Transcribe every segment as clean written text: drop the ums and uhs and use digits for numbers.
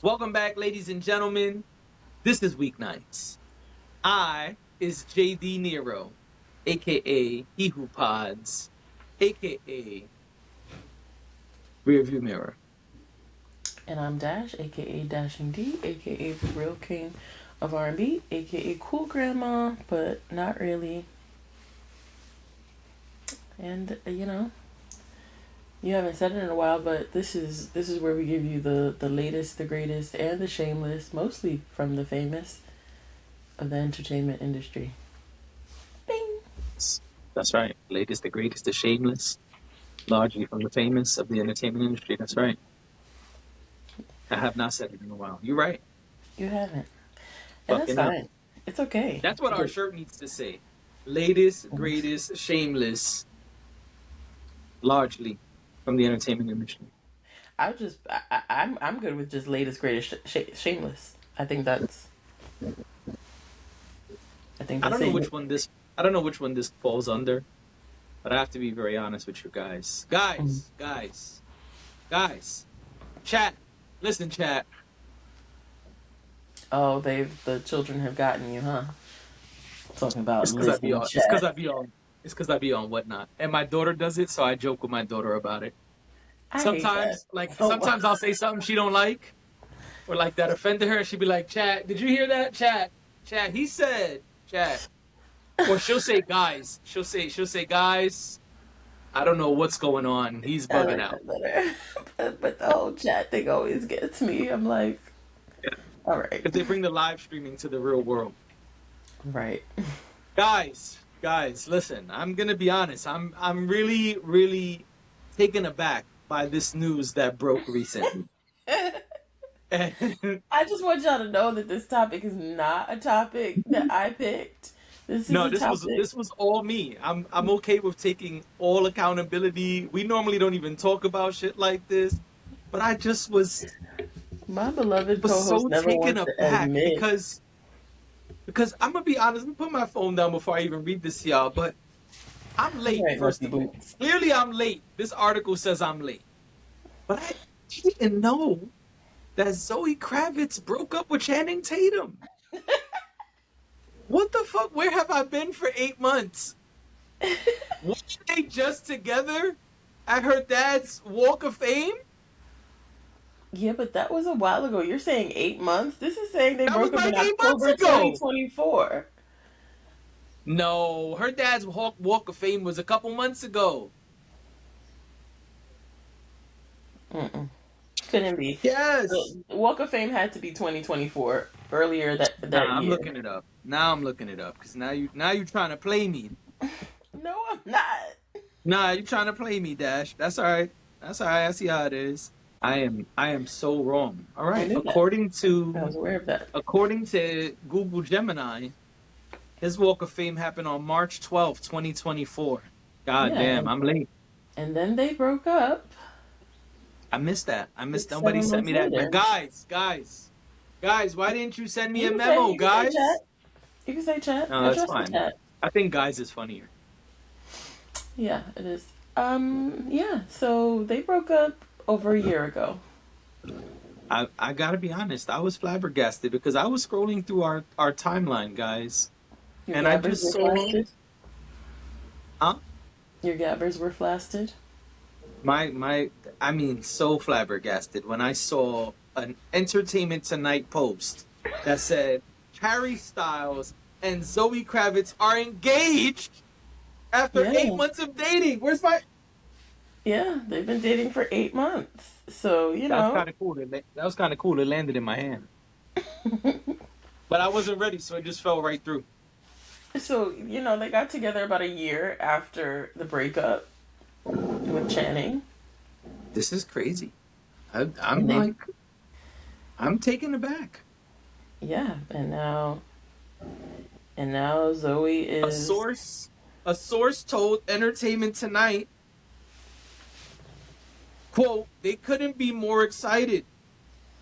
Welcome back, ladies and gentlemen. This is Weeknights. I is JD Nero, aka He Who Pods, aka Rearview Mirror. And I'm Dash, aka Dashing D, aka the real king of R&B, aka cool grandma, but not really. And you haven't said it in a while, but this is where we give you the latest, the greatest, and the shameless, mostly from the famous of the entertainment industry. Bing. That's right. Latest, the greatest, the shameless, largely from the famous of the entertainment industry. That's right. I have not said it in a while. You're right. You haven't, and that's Fucking up. fine. It's okay. That's what our shirt needs to say. Latest, greatest, shameless, largely from the entertainment industry. I'm good with just latest, greatest, shameless. I think I that's don't know it. which one this. I don't know which one this falls under. But I have to be very honest with you guys. Guys. Chat. Listen, chat. Oh, the children have gotten you, huh? Talking about It's because I be listening on. It's because chat. I be on. It's because I be on whatnot. And my daughter does it, so I joke with my daughter about it. I hate that so much. Sometimes I'll say something she don't like, or like that offended her, and she'd be like, "Chat, did you hear that? Chat. He said, chat." Or she'll say, "Guys." She'll say, "Guys." I don't know what's going on. He's I bugging like out. that better. But the whole chat thing always gets me. I'm like, all right, Because they bring the live streaming to the real world. right. Guys, listen. I'm gonna be honest. I'm really, really taken aback by this news that broke recently. And I just want y'all to know that this topic is not a topic that I picked. This is no, a topic. this was all me. I'm okay with taking all accountability. We normally don't even talk about shit like this, but I just My beloved was co-host so never taken wants to aback admit. because I'm gonna be honest. Let me put my phone down before I even read this, to y'all. But I'm All late. right, First Monkey of all, Boots. clearly I'm late. This article says I'm late, but I didn't know that Zoe Kravitz broke up with Channing Tatum. What the fuck? Where have I been for 8 months? Weren't they just together at her dad's Walk of Fame? Yeah, but that was a while ago. You're saying 8 months. This is saying they That was broke up in like 8 months October ago. 2024. No, her dad's Walk of Fame was a couple months ago. Mm-mm. Couldn't be. Yes. The Walk of Fame had to be 2024, earlier that Nah, I'm year. looking it up. Now I'm looking it up because now you trying to play me. No, I'm not. Nah, you trying to play me, Dash. That's all right. That's all right. I see how it is. I am so wrong. All I right. knew that. I was aware of that. According to Google Gemini, his Walk of Fame happened on March 12th, 2024. God Yeah, damn, I'm late. and then they broke up I missed that. I missed six, nobody seven sent months me that. later. Guys, why didn't you send me You a can say memo, you can say chat. guys? You can say chat. No, I that's trust the fine. chat. I think guys is funnier. Yeah, it is. Yeah. So they broke up over a year ago. I gotta be honest, I was flabbergasted because I was scrolling through our timeline, guys, Your and I gabbers just were saw flasted. huh? Your gabbers were flasted. My I mean so flabbergasted when I saw an Entertainment Tonight post that said Harry Styles and Zoe Kravitz are engaged after eight Yeah. months of dating. Where's my Yeah, they've been dating for 8 months. So, That's kind of cool. That was kind of cool. It landed in my hand, but I wasn't ready, so it just fell right through. they got together about a year after the breakup with Channing. This is crazy. I'm And they, like, I'm taken aback. yeah, and now Zoe A is, source, a source told Entertainment Tonight, quote, they couldn't be more excited.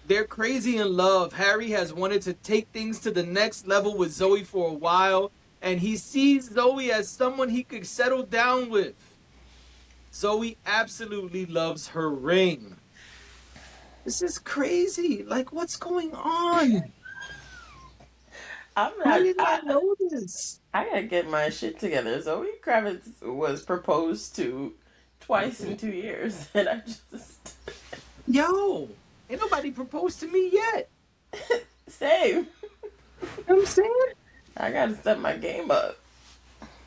They're crazy in love. Harry has wanted to take things to the next level with Zoe for a while, and he sees Zoe as someone he could settle down with. Zoe absolutely loves her ring. This is crazy. Like, what's going on? I'm Why not. didn't I know this? I gotta get my shit together. Zoe Kravitz was proposed to twice in 2 years, and I just Yo, ain't nobody proposed to me yet. same. You know what I'm saying? I gotta step my game up.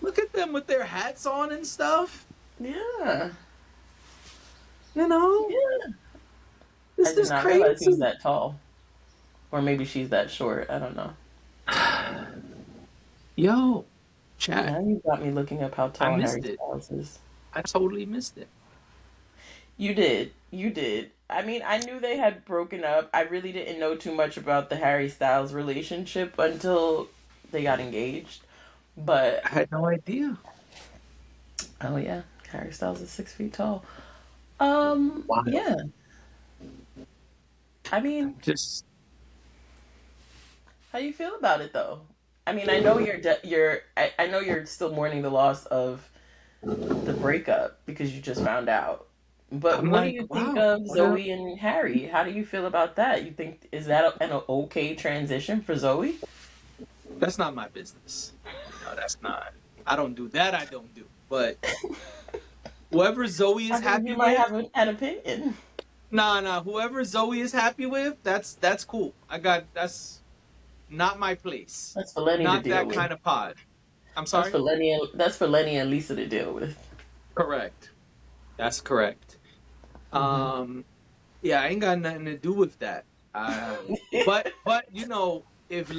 Look at them with their hats on and stuff. Yeah, You know, yeah. I this did is not realize he was crazy. that tall, or maybe she's that short. I don't know. Yo, chat. Now you got me looking up how I tall Harry missed it. Styles is. I totally missed it. You did. You did. I mean, I knew they had broken up. I really didn't know too much about the Harry Styles relationship until they got engaged. But I had no idea. oh yeah, Harry Styles is 6 feet tall. Wild. Yeah. I mean, Just how you feel about it though? I mean, I know I know you're still mourning the loss of the breakup because you just found out. But I'm what do like, you think wow, of what up? Zoe and Harry? How do you feel about that? You think is that an okay transition for Zoe? That's not my business. No, that's not. I don't do that. I don't do. But whoever Zoe I is mean, happy you might with, have an opinion. nah. Whoever Zoe is happy with, that's cool. That's not my place. That's for Lenny to Not deal that with. kind of pod. I'm That's sorry? for Lenny. That's for Lenny and Lisa to deal with. Correct. That's correct. Hmm. Um, yeah, I ain't got nothing to do with that. But you know, if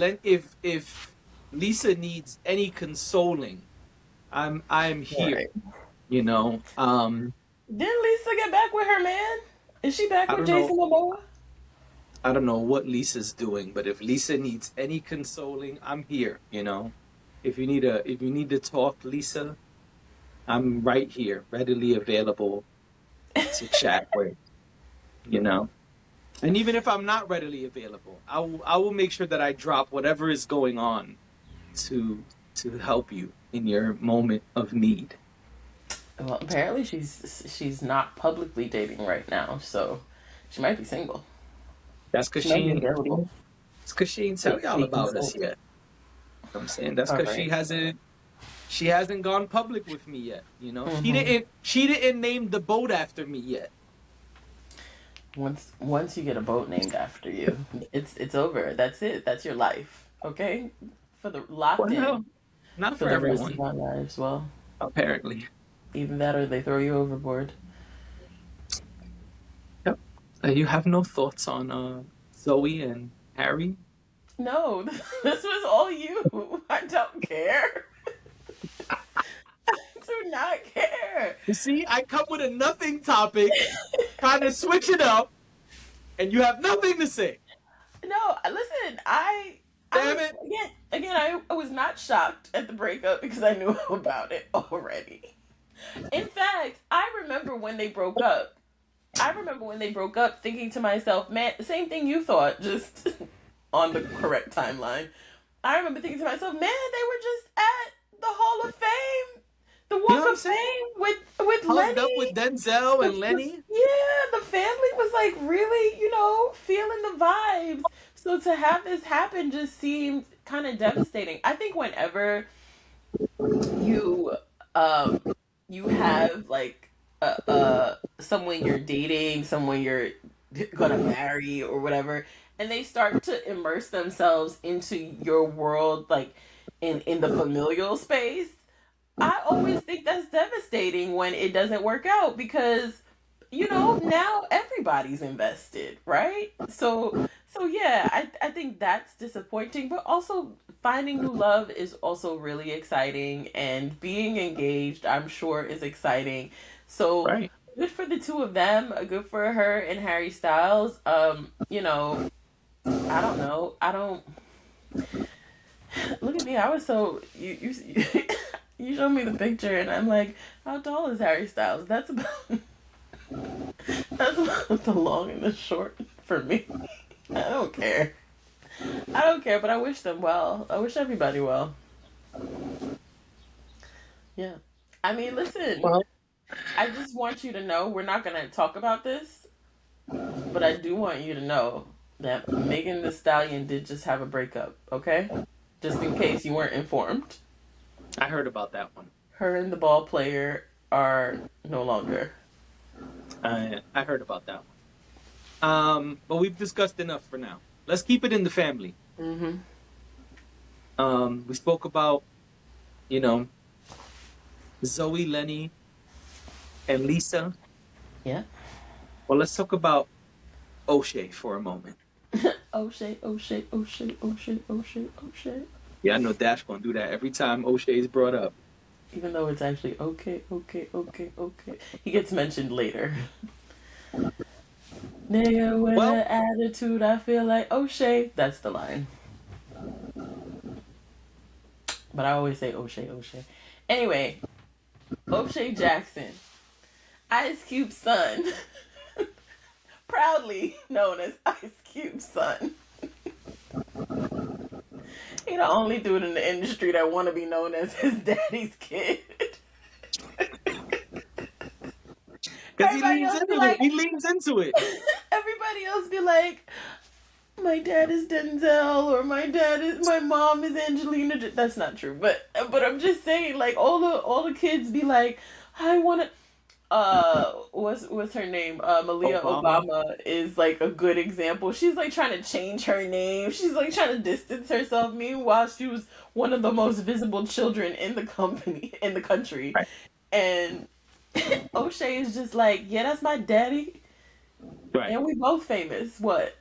Lisa needs any consoling, I'm here. Right. You know, Didn't Lisa get back with her man? Is she back I with don't know. Jason Momoa? I don't know what Lisa's doing, but if Lisa needs any consoling, I'm here. You know, if you need to talk, Lisa, I'm right here, readily available to chat with. You know. And even if I'm not readily available, I will make sure that I drop whatever is going on to to help you in your moment of need. Well, apparently she's not publicly dating right now, so she might be single. That's because She might she be ain't available. it's because she ain't tell Like y'all speaking about us single. yet. You know what I'm saying that's All because right. she hasn't gone public with me yet. You know, Mm-hmm. she didn't name the boat after me yet. Once you get a boat named after you, it's over. That's it. That's your life. Okay, for the locked Well, in not for for the rest of everyone, our lives. Well, apparently. even that or they throw you overboard. Yep. You have no thoughts on Zoe and Harry? No, this was all you. I don't care. Do not care. You see, I come with a nothing topic, trying to switch it up, and you have nothing to say. No, listen. I Damn was it. again. I was not shocked at the breakup because I knew about it already. In fact, I remember when they broke up. I remember when they broke up thinking to myself, man, the same thing you thought, just on the correct timeline. I remember thinking to myself, man, they were just at the Hall of Fame, the You know Walk what I'm of saying? Fame with Hugged up with Lenny. Denzel and Lenny. Yeah, the family was like really, feeling the vibes. So to have this happen just seemed kind of devastating. I think whenever you um you have like someone you're dating, someone you're gonna marry or whatever, and they start to immerse themselves into your world, like in the familial space, I always think that's devastating when it doesn't work out because now everybody's invested, right? So yeah, I think that's disappointing, but also finding new love is also really exciting, and being engaged, I'm sure, is exciting. So Right. good for the two of them, good for her and Harry Styles. I don't know. I don't look at me. I was so you you showed me the picture and I'm like, how tall is Harry Styles? That's about that's about the long and the short for me. I don't care. I don't care, but I wish them well. I wish everybody well. Yeah. I mean, listen, Well, I just want you to know we're not going to talk about this But I do want you to know that Megan Thee Stallion did just have a breakup, okay? Just in case you weren't informed. I heard about that one. Her and the ball player are no longer. I heard about that one. But we've discussed enough for now. Let's keep it in the family. Mm-hmm. We spoke about, you know, Zoe, Lenny, and Lisa. Yeah. Well, let's talk about O'Shea for a moment. O'Shea, O'Shea, O'Shea, O'Shea, O'Shea, O'Shea. Yeah, I know Dash gonna do that every time O'Shea is brought up. Even though it's actually okay. He gets mentioned later. Nigga with Well, an attitude, I feel like O'Shea. That's the line. But I always say O'Shea, O'Shea. Anyway, O'Shea Jackson, Ice Cube's son. Proudly known as Ice Cube's son. He the only dude in the industry that want to be known as his daddy's kid. because he Everybody leans else be into it. like, He leans into it. everybody else be like, my dad is Denzel or my mom is Angelina. That's not true, but I'm just saying, like all the kids be like, I want to. What's her name? Malia Obama. Obama is like a good example. She's like trying to change her name. She's like trying to distance herself. Meanwhile, she was one of the most visible children in the country, Right. and O'Shea is just like, yeah, that's my daddy, Right. and we both famous. What?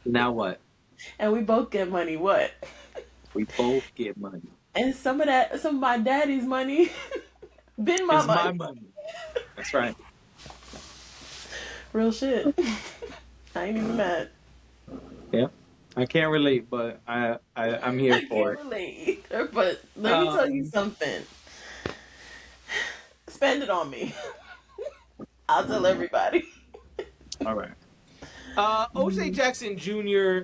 Now what? And we both get money. What? We both get money. And some of my daddy's money, been my It's my money. money. That's right. Real shit. I ain't even mad. Yeah. I can't relate, but I'm here I for can't it. relate either, but let me tell you Um, something. Spend it on me. I'll tell everybody. all right. O'Shea Jackson Jr.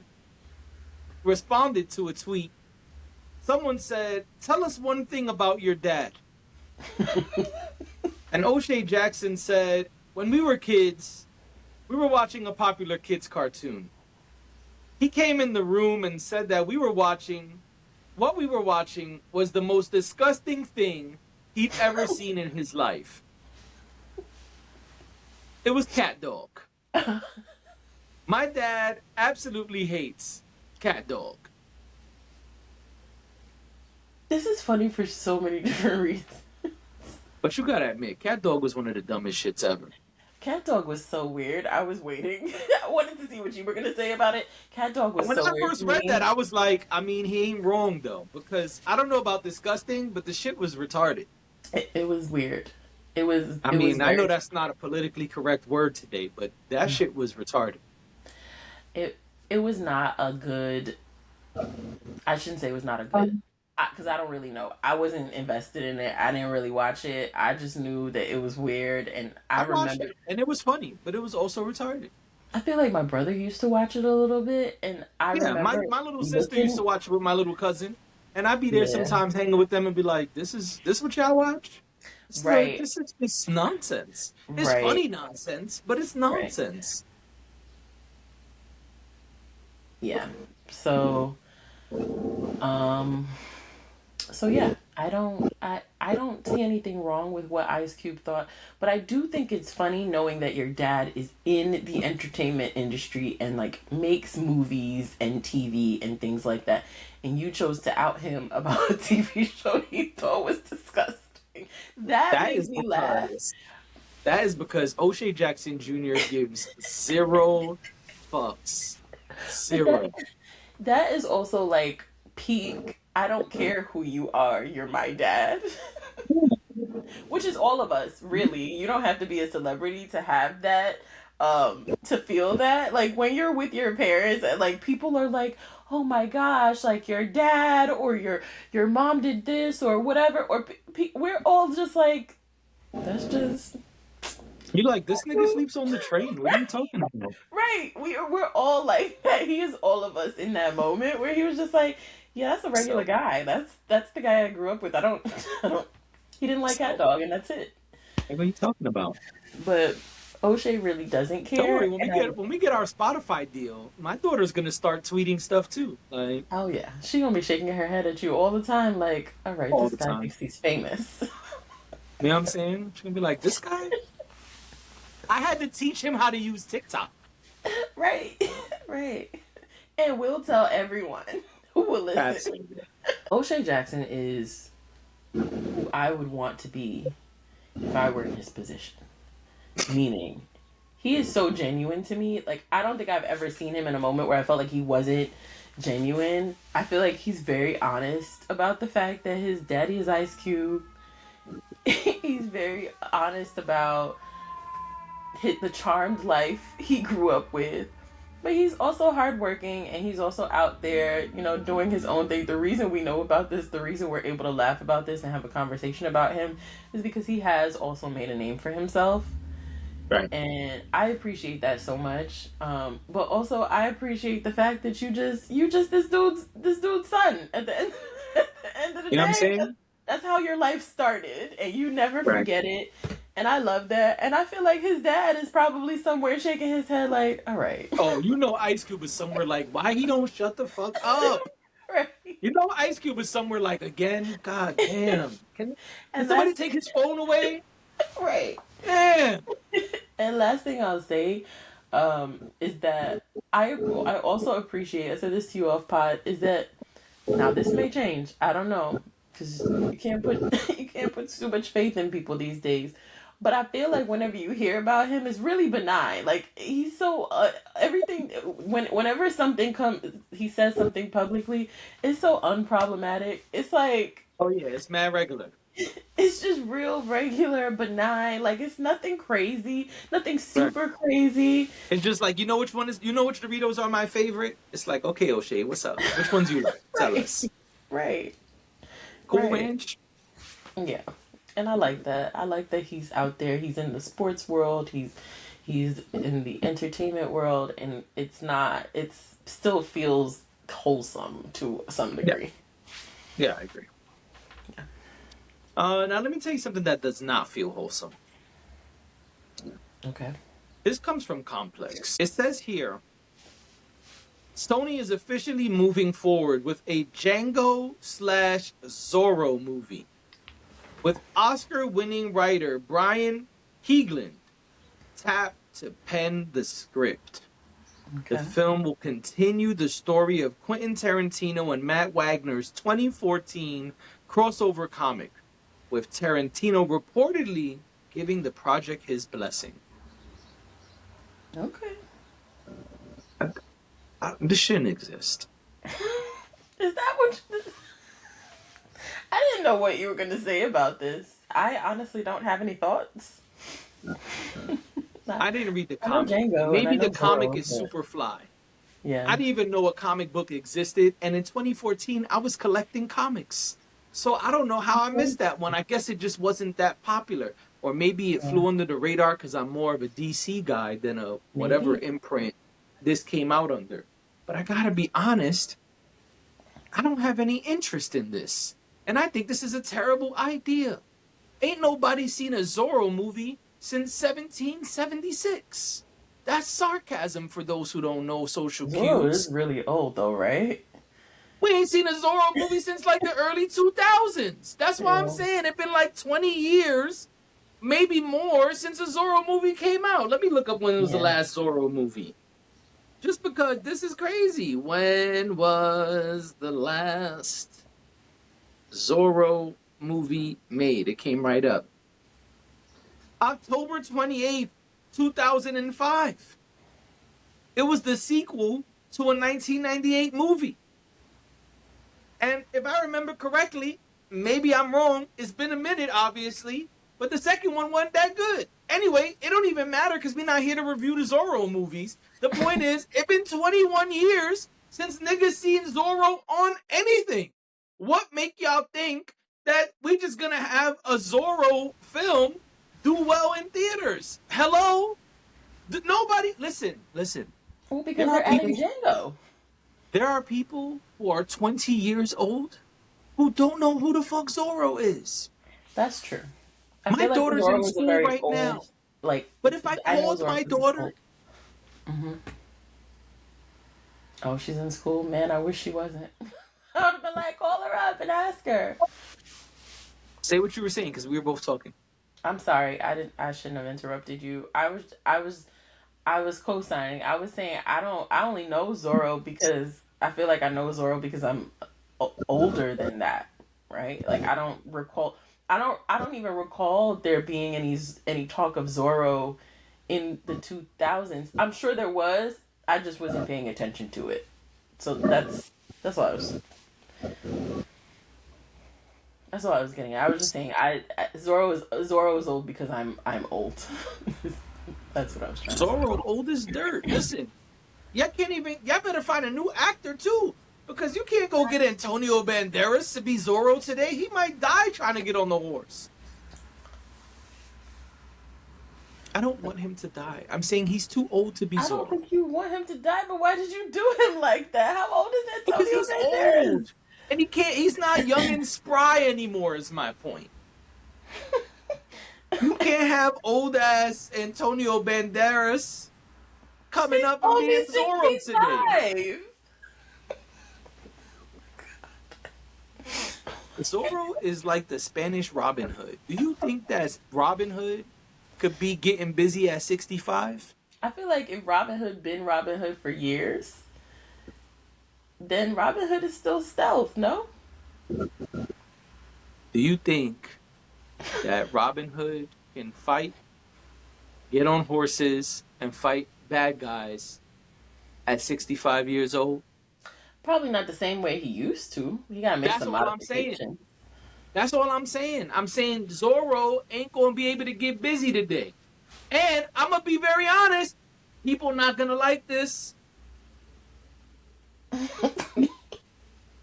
responded to a tweet. Someone said, "Tell us one thing about your dad." And O'Shea Jackson said, "When we were kids, we were watching a popular kids cartoon. He came in the room and said that what we were watching was the most disgusting thing he'd ever seen in his life. It was Cat Dog. My dad absolutely hates Cat Dog." This is funny for so many different reasons. But you gotta admit, Cat Dog was one of the dumbest shits ever. Cat Dog was so weird. I was waiting. I wanted to see what you were gonna say about it. Cat Dog was When so I weird first to read that, me. I was like, I mean, he ain't wrong though, because I don't know about disgusting, but the shit was retarded. It was weird. I It was mean, I know very that's not a politically correct word today, but that shit was retarded. it it was not a good. I shouldn't say it was not a good, because I don't really know. I wasn't invested in it. I didn't really watch it. I just knew that it was weird, and I I watched remember. it, and it was funny, but it was also retarded. I feel like my brother used to watch it a little bit, and I Yeah, remember my little sister used to looking. watch it with my little cousin, and I'd be there Yeah, sometimes hanging with them and be like, this what y'all watch? It's like right, this is just nonsense. It's right, funny nonsense, but it's right. nonsense. Yeah. So, um, so yeah, I don't see anything wrong with what Ice Cube thought, but I do think it's funny knowing that your dad is in the entertainment industry and like makes movies and TV and things like that, and you chose to out him about a TV show he thought was disgusting. That That makes is me laugh. because that is because O'Shea Jackson Jr. gives zero fucks. But that Zero. that is also like peak. I don't care who you are, you're my dad. Which is all of us, really. You don't have to be a celebrity to have that, to feel that. Like when you're with your parents and like people are like, "Oh my gosh, like your dad or your mom did this or whatever," or we're all just like, that's just You like this nigga cool. sleeps on the train. What are you talking about? Right. We're all like that. He is all of us in that moment where he was just like, yeah, that's a regular So guy. That's the guy I grew up with. I don't I don't he didn't like cat so dog and that's it. what are you talking about? But O'Shea really doesn't Don't worry, care. when we get our Spotify deal, my daughter's gonna start tweeting stuff too. Like Oh yeah, she gonna be shaking her head at you all the time. Like, all right, all this the guy time. thinks he's famous. You know what I'm saying? She's gonna be like, this guy? I had to teach him how to use TikTok. Right, right. And we'll tell everyone who will listen. Absolutely. O'Shea Jackson is who I would want to be if I were in his position. Meaning, he is so genuine to me. Like, I don't think I've ever seen him in a moment where I felt like he wasn't genuine. I feel like he's very honest about the fact that his daddy is Ice Cube. He's very honest about the charmed life he grew up with. But he's also hardworking and he's also out there, doing his own thing. The reason we know about this, the reason we're able to laugh about this and have a conversation about him is because he has also made a name for himself. Right. And I appreciate that so much. But also I appreciate the fact that you just this dude's son at the end, at the end of the You know what I'm day. saying? That's how your life started and you never Right. forget it. And I love that. And I feel like his dad is probably somewhere shaking his head like, all right. Oh, Ice Cube is somewhere like, why he don't shut the fuck up? Right. Ice Cube is somewhere like, again, god damn. Can And somebody take his phone away? right. Damn. And last thing I'll say is that I also appreciate, I said this to you off pod, is that now this may change. I don't know. Because you can't put too much faith in people these days. But I feel like whenever you hear about him, it's really benign. Like he's so everything. Whenever something he says something publicly, it's so unproblematic. It's like, oh yeah, it's mad regular. It's just real regular, benign. Like it's nothing crazy, nothing super crazy. It's just like, which Doritos are my favorite? It's like, okay, O'Shea, what's up? Which ones you like? Tell us. Right. Cool Ranch. Yeah. And I like that. I like that he's out there. He's in the sports world. He's in the entertainment world, and it still feels wholesome to some degree. Yeah, I agree. Yeah. Now let me tell you something that does not feel wholesome. Okay. This comes from Complex. It says here, Sony is officially moving forward with a Django/Zorro movie, with Oscar-winning writer Brian Hegeland tapped to pen the script. Okay. The film will continue the story of Quentin Tarantino and Matt Wagner's 2014 crossover comic, with Tarantino reportedly giving the project his blessing. Okay. This shouldn't exist. Is that what I didn't know what you were going to say about this. I honestly don't have any thoughts. I didn't read the comic. Django, maybe the comic is super fly. Yeah. I didn't even know a comic book existed. And in 2014, I was collecting comics. So I don't know how I missed that one. I guess it just wasn't that popular. Or maybe it flew under the radar because I'm more of a DC guy than a whatever imprint this came out under. But I gotta be honest, I don't have any interest in this. And I think this is a terrible idea. Ain't nobody seen a Zorro movie since 1776. That's sarcasm for those who don't know social cues. Zorro is really old though, right? We ain't seen a Zorro movie since like the early 2000s. That's why I'm saying it's been like 20 years, maybe more, since a Zorro movie came out. Let me look up when was the last Zorro movie. Just because this is crazy. When was the last Zorro movie made? It came right up. October 28th, 2005. It was the sequel to a 1998 movie. And if I remember correctly, maybe I'm wrong, it's been a minute, obviously, but the second one wasn't that good. Anyway, it don't even matter because we're not here to review the Zorro movies. The point is, it's been 21 years since niggas seen Zorro on anything. What make y'all think that we just gonna have a Zorro film do well in theaters? Hello? Nobody, listen. Well, because they're adding Django. There are people who are 20 years old who don't know who the fuck Zorro is. That's true. My daughter's in school right now. like, But if I I know called Zorro my was in daughter, school. Hmm. Oh, she's in school? Man, I wish she wasn't. I would have been like, call her up and ask her. say what you were saying because we were both talking. I'm sorry. I shouldn't have interrupted you. I was co-signing. I was saying I only know Zorro because I feel like I know Zorro because I'm older than that, right? Like I don't even recall there being any talk of Zorro in the 2000s. I'm sure there was. I just wasn't paying attention to it. So that's all I was that's all I was getting at. I was just saying Zorro is old because I'm old. That's what I was trying to say. Zorro old as dirt. Listen, y'all better find a new actor too. Because you can't go get Antonio Banderas to be Zorro today. He might die trying to get on the horse. I don't want him to die. I'm saying he's too old to be I don't Zorro. think you want him to die, but why did you do him like that? How old is Because Antonio he's Banderas? old. And he's not young and spry anymore, is my point. You can't have old ass Antonio Banderas coming He's up and only being Zorro today. 65. Zorro is like the Spanish Robin Hood. Do you think that Robin Hood could be getting busy at 65? I feel like if Robin Hood been Robin Hood for years, then Robin Hood is still stealth, no? Do you think that Robin Hood can fight, get on horses, and fight bad guys at 65 years old? Probably not the same way he used to. He gotta make That's some all I'm saying. modifications. That's all I'm saying. I'm saying Zorro ain't going to be able to get busy today. And I'm going to be very honest. People not going to like this.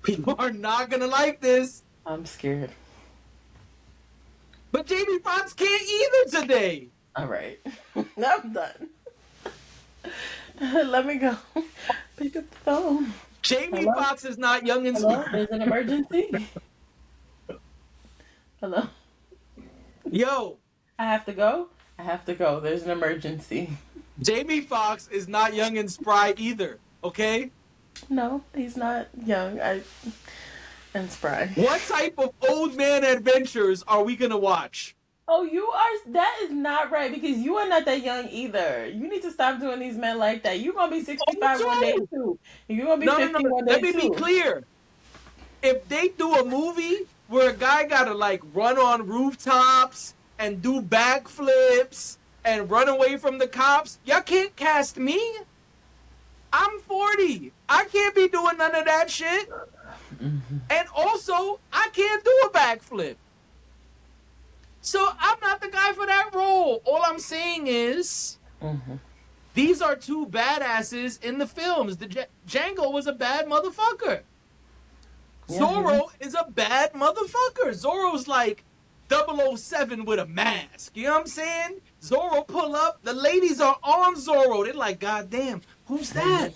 People are not going to like this. I'm scared. But Jamie Foxx can't either today. All right. I'm done. Let me go. Pick up the phone. Jamie Hello? Foxx is not young and Hello? smart. There's an emergency. Hello? Yo, I have to go? I have to go. There's an emergency. Jamie Foxx is not young and spry either. Okay? No, he's not young and spry. What type of old man adventures are we going to watch? Oh, that is not right because you are not that young either. You need to stop doing these men like that. You're going to be 65 one day too. You're going to be 50 one day Let me too. be clear. If they do a movie where a guy got to like run on rooftops and do backflips and run away from the cops, y'all can't cast me. I'm 40. I can't be doing none of that shit. Mm-hmm. And also, I can't do a backflip. So I'm not the guy for that role. All I'm saying is, these are two badasses in the films. Django was a bad motherfucker. Yeah, Zorro is a bad motherfucker. Zorro's like 007 with a mask. You know what I'm saying? Zorro pull up. The ladies are on Zorro. They're like, God damn, who's that?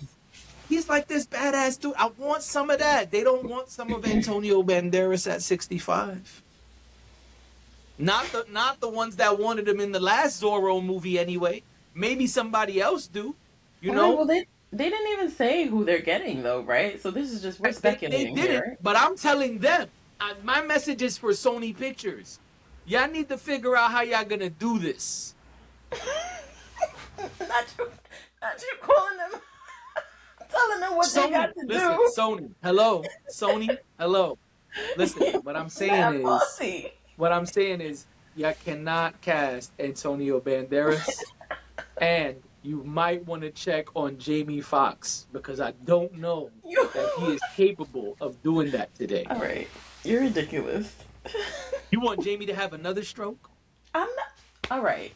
He's like this badass dude. I want some of that. They don't want some of Antonio Banderas at 65. Not the ones that wanted him in the last Zorro movie anyway. Maybe somebody else do. You know? Well, they didn't even say who they're getting though, right? So this is just we're speculating They didn't, here. but I'm telling them. My message is for Sony Pictures. Y'all need to figure out how y'all gonna do this. not you calling them, telling them what they got to listen, do. Sony, hello. Listen, what I'm saying is, y'all cannot cast Antonio Banderas, and you might want to check on Jamie Foxx because I don't know that he is capable of doing that today. All right, you're ridiculous. You want Jamie to have another stroke? I'm not. All right.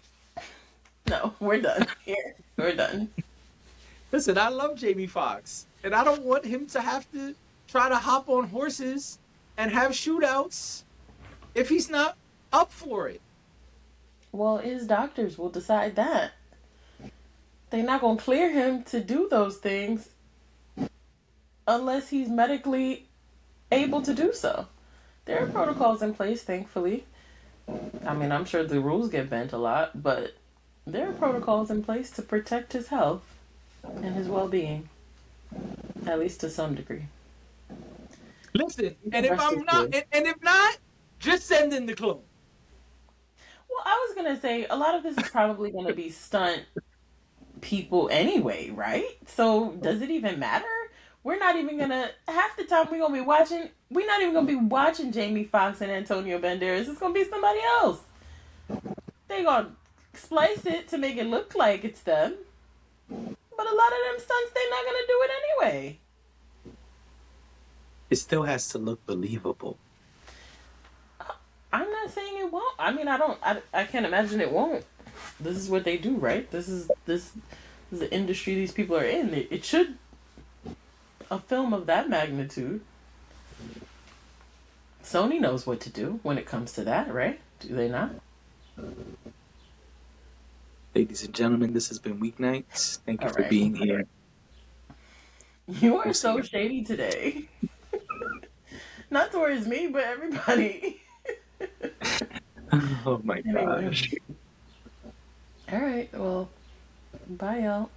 No, we're done here. We're done. Listen, I love Jamie Foxx, and I don't want him to have to try to hop on horses and have shootouts if he's not up for it. Well, his doctors will decide that. They're not going to clear him to do those things unless he's medically able to do so. There are protocols in place, thankfully. I mean, I'm sure the rules get bent a lot, but there are protocols in place to protect his health and his well-being, at least to some degree. Listen, You and can if rest I'm not, assured. and if not, just send in the clone. Well, I was gonna say a lot of this is probably gonna be stunt people anyway, right? So does it even matter? We're not even gonna half the time we're gonna be watching. We're not even gonna be watching Jamie Foxx and Antonio Banderas. It's gonna be somebody else. They gonna splice it to make it look like it's them, but a lot of them stunts they're not gonna do it anyway. It still has to look believable. I'm not saying it won't. I mean, I don't. I can't imagine it won't. This is what they do, right? This is the industry these people are in. It should a film of that magnitude. Sony knows what to do when it comes to that, right? Do they not? Ladies and gentlemen, this has been Weeknights. Thank you All for right. being here. You are We'll see so you. shady today. Not towards me, but everybody. Oh my Anyway. gosh. All right. Well, bye, y'all.